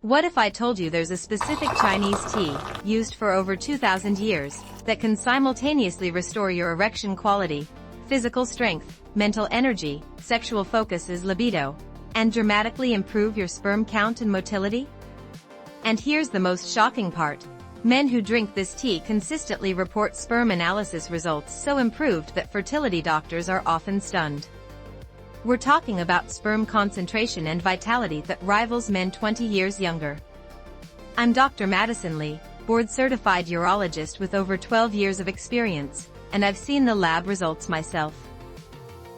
What if I told you there's a specific Chinese tea, used for over 2,000 years, that can simultaneously restore your erection quality, physical strength, mental energy, sexual focus, libido, and dramatically improve your sperm count and motility? And here's the most shocking part. Men who drink this tea consistently report sperm analysis results so improved that fertility doctors are often stunned. We're talking about sperm concentration and vitality that rivals men 20 years younger. I'm Dr. Madison Lee, board-certified urologist with over 12 years of experience, and I've seen the lab results myself.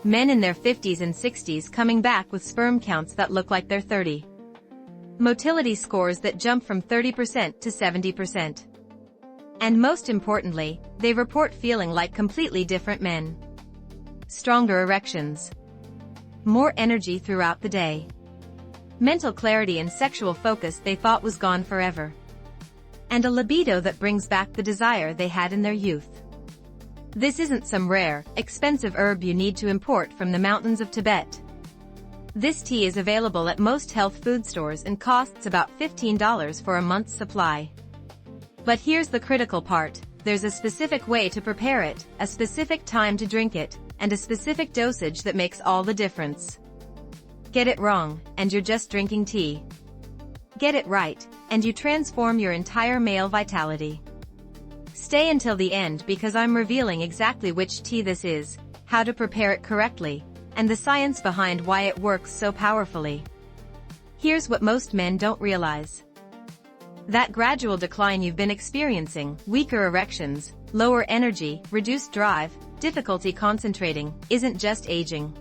Men in their 50s and 60s coming back with sperm counts that look like they're 30. Motility scores that jump from 30% to 70%. And most importantly, they report feeling like completely different men. Stronger erections. More energy throughout the day. Mental clarity and sexual focus they thought was gone forever. And a libido that brings back the desire they had in their youth. This isn't some rare, expensive herb you need to import from the mountains of Tibet. This tea is available at most health food stores and costs about $15 for a month's supply. But here's the critical part. There's a specific way to prepare it, a specific time to drink it, and a specific dosage that makes all the difference. Get it wrong, and you're just drinking tea. Get it right, and you transform your entire male vitality. Stay until the end because I'm revealing exactly which tea this is, how to prepare it correctly, and the science behind why it works so powerfully. Here's what most men don't realize. That gradual decline you've been experiencing, weaker erections, lower energy, reduced drive, difficulty concentrating, isn't just aging.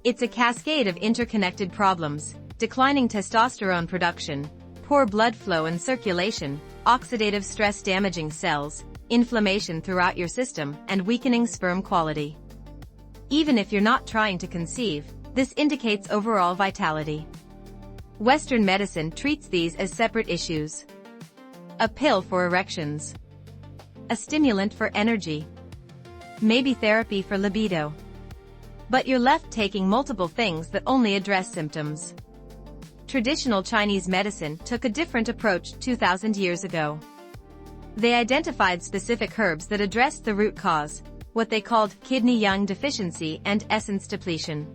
It's a cascade of interconnected problems: declining testosterone production, poor blood flow and circulation, oxidative stress damaging cells, inflammation throughout your system, and weakening sperm quality. Even if you're not trying to conceive, this indicates overall vitality. Western medicine treats these as separate issues. A pill for erections. A stimulant for energy. Maybe therapy for libido. But you're left taking multiple things that only address symptoms. Traditional Chinese medicine took a different approach 2,000 years ago. They identified specific herbs that addressed the root cause, what they called kidney yang deficiency and essence depletion.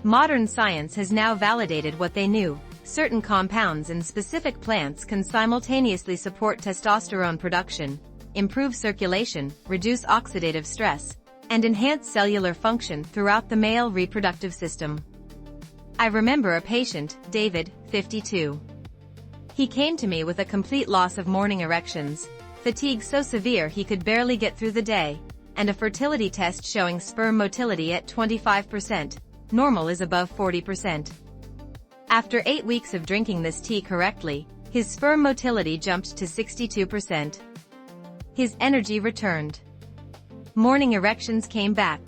Modern science has now validated what they knew. Certain compounds in specific plants can simultaneously support testosterone production, improve circulation, reduce oxidative stress, and enhance cellular function throughout the male reproductive system. I remember a patient, David, 52. He came to me with a complete loss of morning erections, fatigue so severe he could barely get through the day, and a fertility test showing sperm motility at 25%, normal is above 40%. After 8 weeks of drinking this tea correctly, his sperm motility jumped to 62%. His energy returned. Morning erections came back.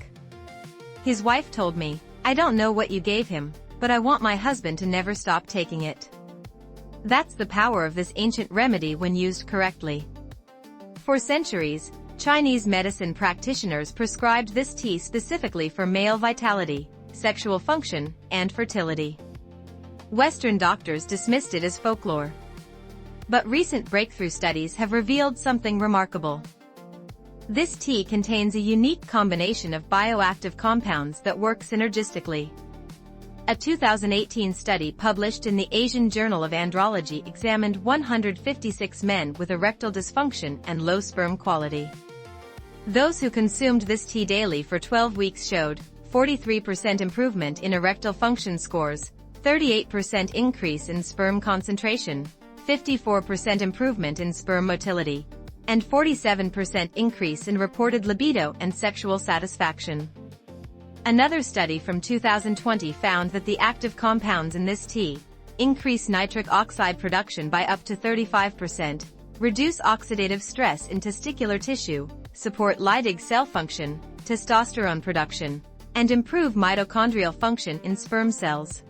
His wife told me, "I don't know what you gave him, but I want my husband to never stop taking it." That's the power of this ancient remedy when used correctly. For centuries, Chinese medicine practitioners prescribed this tea specifically for male vitality, sexual function, and fertility. Western doctors dismissed it as folklore. But recent breakthrough studies have revealed something remarkable. This tea contains a unique combination of bioactive compounds that work synergistically. A 2018 study published in the Asian Journal of Andrology examined 156 men with erectile dysfunction and low sperm quality. Those who consumed this tea daily for 12 weeks showed 43% improvement in erectile function scores, 38% increase in sperm concentration, 54% improvement in sperm motility, and 47% increase in reported libido and sexual satisfaction. Another study from 2020 found that the active compounds in this tea increase nitric oxide production by up to 35%, reduce oxidative stress in testicular tissue, support Leydig cell function, testosterone production, and improve mitochondrial function in sperm cells.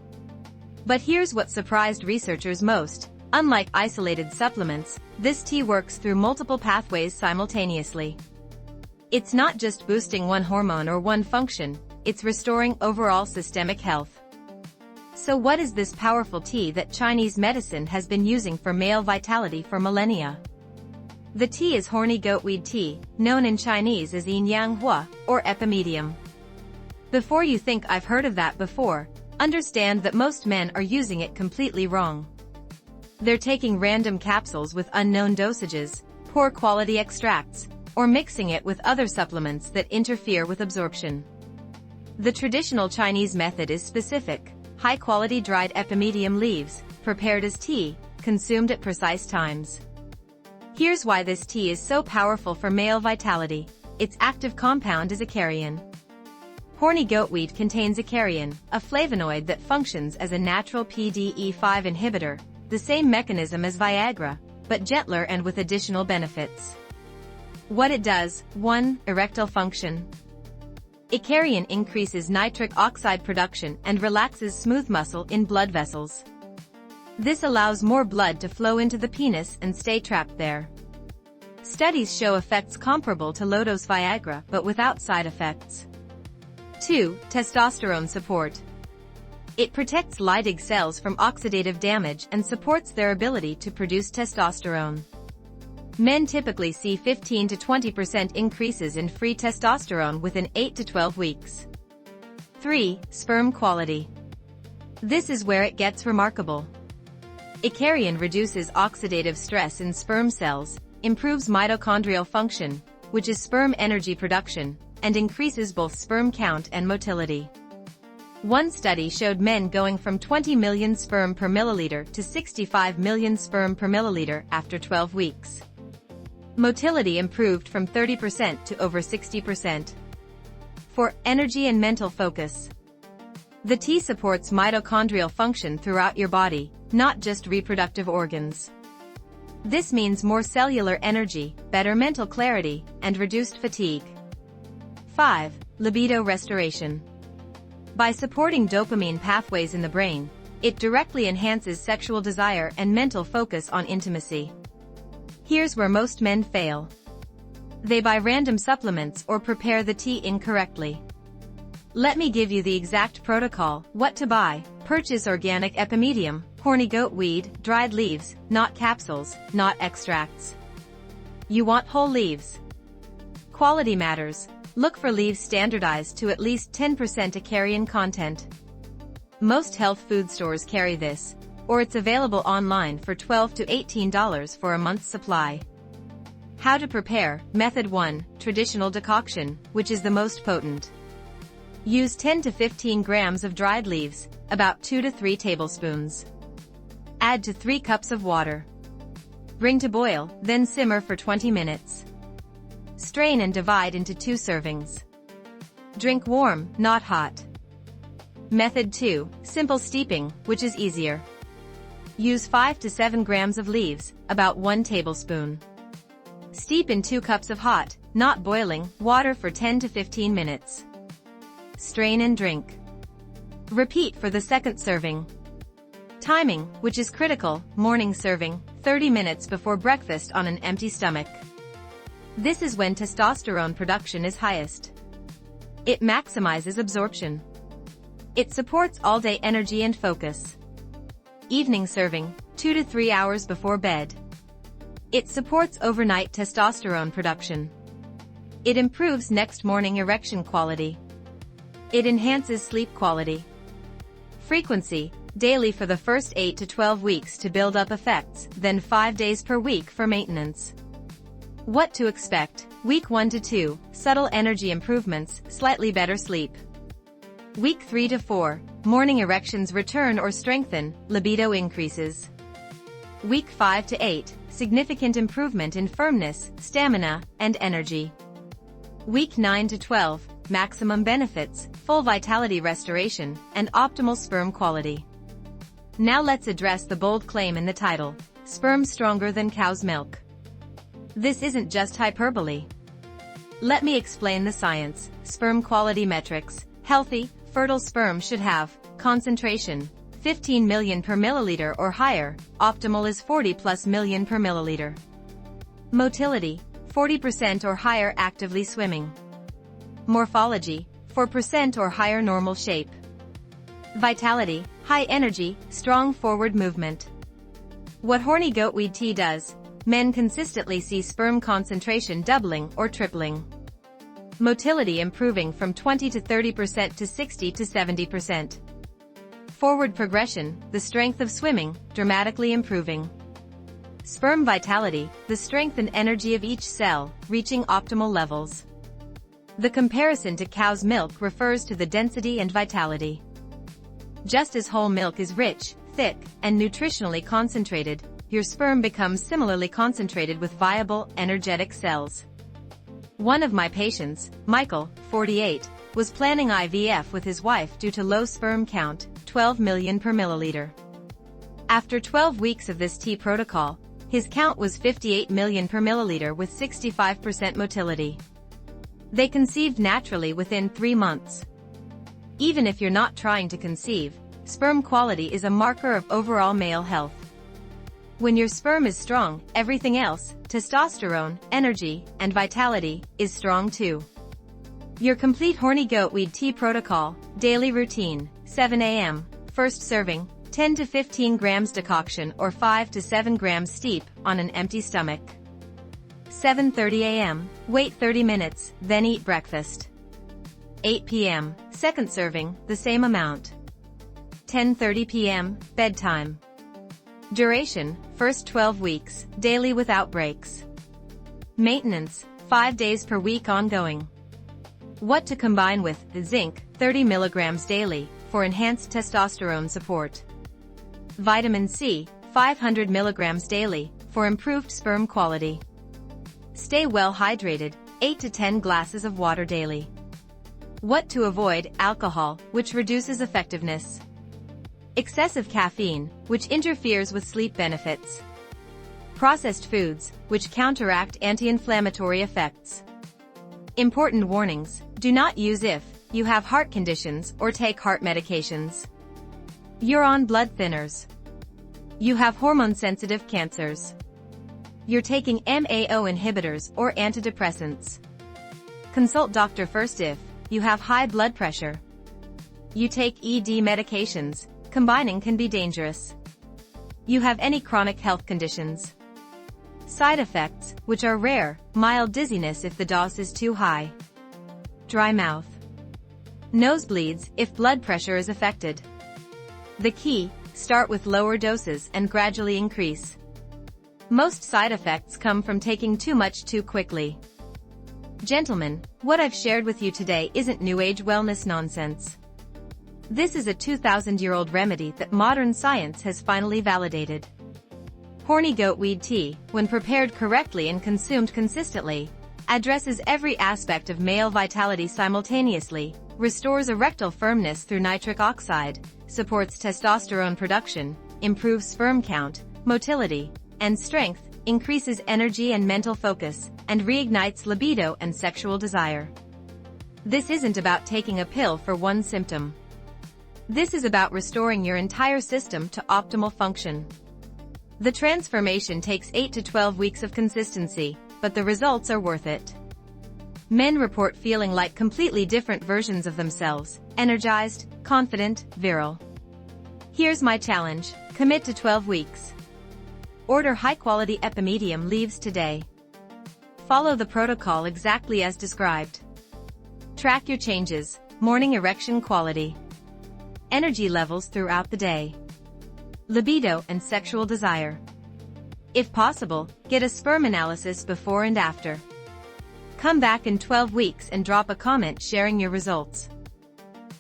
But here's what surprised researchers most. Unlike isolated supplements, this tea works through multiple pathways simultaneously. It's not just boosting one hormone or one function, it's restoring overall systemic health. So what is this powerful tea that Chinese medicine has been using for male vitality for millennia? The tea is horny goatweed tea, known in Chinese as yin yang hua, or epimedium. Before you think I've heard of that before, understand that most men are using it completely wrong. They're taking random capsules with unknown dosages, poor quality extracts, or mixing it with other supplements that interfere with absorption. The traditional Chinese method is specific, high-quality dried epimedium leaves, prepared as tea, consumed at precise times. Here's why this tea is so powerful for male vitality. Its active compound is acarian. Horny goatweed contains acarian, a flavonoid that functions as a natural PDE5 inhibitor, the same mechanism as Viagra, but gentler and with additional benefits. What it does: 1. Erectile function. Acarian increases nitric oxide production and relaxes smooth muscle in blood vessels. This allows more blood to flow into the penis and stay trapped there. Studies show effects comparable to low-dose Viagra but without side effects. 2. Testosterone support. It protects Leydig cells from oxidative damage and supports their ability to produce testosterone. Men typically see 15 to 20% increases in free testosterone within 8 to 12 weeks. 3. Sperm quality. This is where it gets remarkable. Acarian reduces oxidative stress in sperm cells, improves mitochondrial function, which is sperm energy production, and increases both sperm count and motility. One study showed men going from 20 million sperm per milliliter to 65 million sperm per milliliter after 12 weeks. Motility improved from 30% to over 60%. 4. Energy and mental focus. The tea supports mitochondrial function throughout your body, not just reproductive organs. This means more cellular energy, better mental clarity, and reduced fatigue. 5. Libido restoration. By supporting dopamine pathways in the brain, it directly enhances sexual desire and mental focus on intimacy. Here's where most men fail. They buy random supplements or prepare the tea incorrectly. Let me give you the exact protocol: what to buy. Purchase organic epimedium, horny goatweed, dried leaves, not capsules, not extracts. You want whole leaves. Quality matters. Look for leaves standardized to at least 10% acarian content. Most health food stores carry this, or it's available online for $12 to $18 for a month's supply. How to prepare. Method 1. Traditional decoction, which is the most potent. Use 10 to 15 grams of dried leaves, about 2 to 3 tablespoons. Add to 3 cups of water. Bring to boil, then simmer for 20 minutes. Strain and divide into 2 servings. Drink warm, not hot. Method 2. Simple steeping, which is easier. Use 5 to 7 grams of leaves, about 1 tablespoon. Steep in 2 cups of hot, not boiling, water for 10 to 15 minutes. Strain and drink. Repeat for the second serving. Timing, which is critical: morning serving, 30 minutes before breakfast on an empty stomach. This is when testosterone production is highest. It maximizes absorption. It supports all-day energy and focus. Evening serving, 2 to 3 hours before bed. It supports overnight testosterone production. It improves next morning erection quality. It enhances sleep quality. Frequency, daily for the first 8 to 12 weeks to build up effects, then 5 days per week for maintenance. What to expect. Week 1 to 2, subtle energy improvements, slightly better sleep. Week 3 to 4, morning erections return or strengthen, libido increases. Week 5 to 8, significant improvement in firmness, stamina, and energy. Week 9 to 12, maximum benefits, full vitality restoration, and optimal sperm quality. Now let's address the bold claim in the title: sperm stronger than cow's milk. This isn't just hyperbole. Let me explain the science. Sperm quality metrics. Healthy, fertile sperm should have concentration 15 million per milliliter or higher. Optimal is 40 plus million per milliliter. Motility, 40% or higher actively swimming. Morphology, 4% or higher normal shape. Vitality, high energy, strong forward movement. What horny goatweed tea does: men consistently see sperm concentration doubling or tripling. Motility improving from 20 to 30% to 60 to 70%. Forward progression, the strength of swimming, dramatically improving. Sperm vitality, the strength and energy of each cell, reaching optimal levels. The comparison to cow's milk refers to the density and vitality. Just as whole milk is rich, thick, and nutritionally concentrated, your sperm becomes similarly concentrated with viable, energetic cells. One of my patients, Michael, 48, was planning IVF with his wife due to low sperm count, 12 million per milliliter. After 12 weeks of this tea protocol, his count was 58 million per milliliter with 65% motility. They conceived naturally within 3 months. Even if you're not trying to conceive, sperm quality is a marker of overall male health. When your sperm is strong, everything else, testosterone, energy, and vitality, is strong too. Your complete horny goatweed tea protocol, daily routine: 7 a.m., first serving, 10 to 15 grams decoction or 5 to 7 grams steep, on an empty stomach. 7:30 a.m., wait 30 minutes, then eat breakfast. 8 p.m., second serving, the same amount. 10:30 p.m., bedtime. Duration, first 12 weeks, daily without breaks. Maintenance, 5 days per week ongoing. What to combine with: zinc, 30 mg daily, for enhanced testosterone support. Vitamin C, 500 mg daily, for improved sperm quality. Stay well hydrated, 8 to 10 glasses of water daily. What to avoid: alcohol, which reduces effectiveness. Excessive caffeine, which interferes with sleep benefits. Processed foods, which counteract anti-inflammatory effects. Important warnings: do not use if you have heart conditions or take heart medications. You're on blood thinners. You have hormone-sensitive cancers. You're taking MAO inhibitors or antidepressants. Consult doctor first if you have high blood pressure. You take ED medications. Combining can be dangerous. You have any chronic health conditions. Side effects, which are rare: mild dizziness if the dose is too high. Dry mouth. Nosebleeds, if blood pressure is affected. The key: start with lower doses and gradually increase. Most side effects come from taking too much too quickly. Gentlemen, what I've shared with you today isn't New Age wellness nonsense. This is a 2,000-year-old remedy that modern science has finally validated. Horny goatweed tea, when prepared correctly and consumed consistently, addresses every aspect of male vitality simultaneously, restores erectile firmness through nitric oxide, supports testosterone production, improves sperm count, motility, and strength, increases energy and mental focus, and reignites libido and sexual desire. This isn't about taking a pill for one symptom. This is about restoring your entire system to optimal function. The transformation takes 8 to 12 weeks of consistency, but the results are worth it. Men report feeling like completely different versions of themselves: energized, confident, virile. Here's my challenge: commit to 12 weeks. Order high-quality epimedium leaves today. Follow the protocol exactly as described. Track your changes: morning erection quality, energy levels throughout the day, libido and sexual desire. If possible, get a sperm analysis before and after. Come back in 12 weeks and drop a comment sharing your results.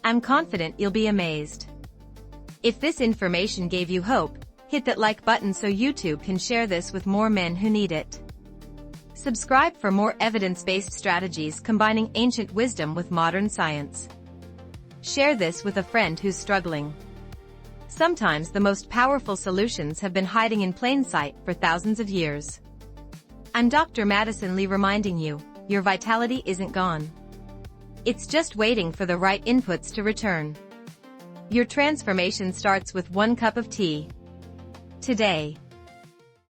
I'm confident you'll be amazed. If this information gave you hope, hit that like button so YouTube can share this with more men who need it. Subscribe for more evidence-based strategies combining ancient wisdom with modern science. Share this with a friend who's struggling. Sometimes the most powerful solutions have been hiding in plain sight for thousands of years. I'm Dr. Madison Lee reminding you, your vitality isn't gone. It's just waiting for the right inputs to return. Your transformation starts with 1 cup of tea today.